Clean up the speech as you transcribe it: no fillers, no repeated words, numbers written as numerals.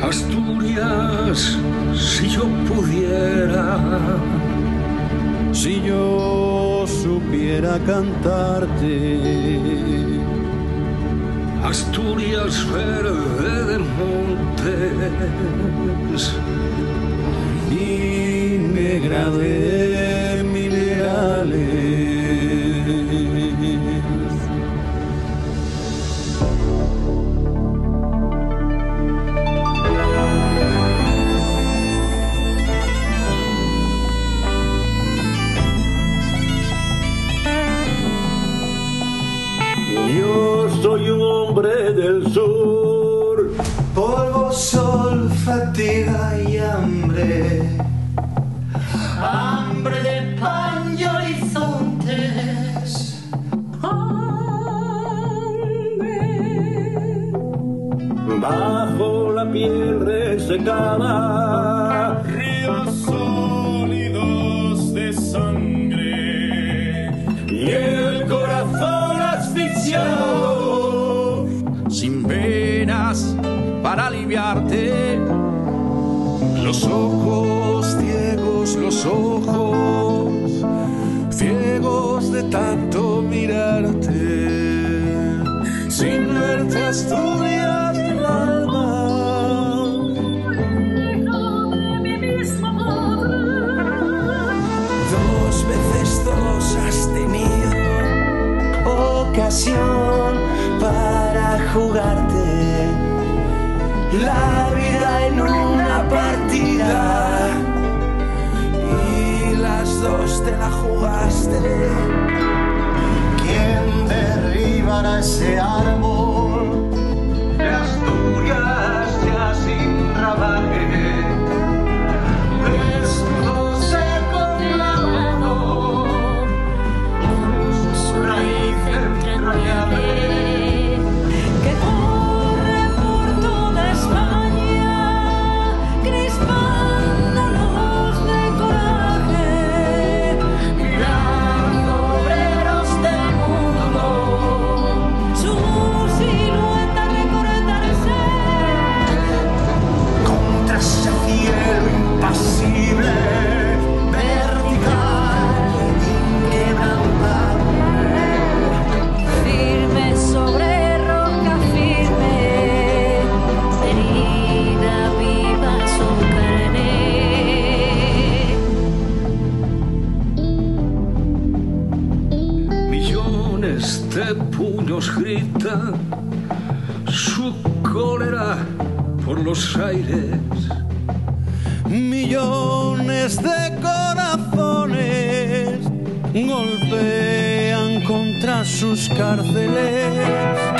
Asturias, si yo pudiera, si yo supiera cantarte. Asturias verde de montes y negra de minerales. Yo soy un hombre del sur, polvo, sol, fatiga y hambre. Hambre de pan y horizontes. Hambre. bajo la piel resecada, ríos sólidos de sangre y el corazón asfixiado, sin venas para aliviarte, los ojos ciegos, los ojos ciegos de tanto mirarte, sin verte Asturias del alma. Dos veces dos has tenido ocasión para jugarte la vida en una partida y las dos te la jugaste. ¿Quién derribará ese árbol de Asturias ya sin rabaje? Desnudo seco la mano con su raíz entrañable que corre por toda España, crispándolos de coraje, mirando obreros del mundo, su silueta recortarse contra ese cielo impasible, vertical, inquebrantable, firme sobre roca firme, herida viva en su carne. millones de puños gritan su cólera por los aires. Millones de corazones golpean contra sus cárceles.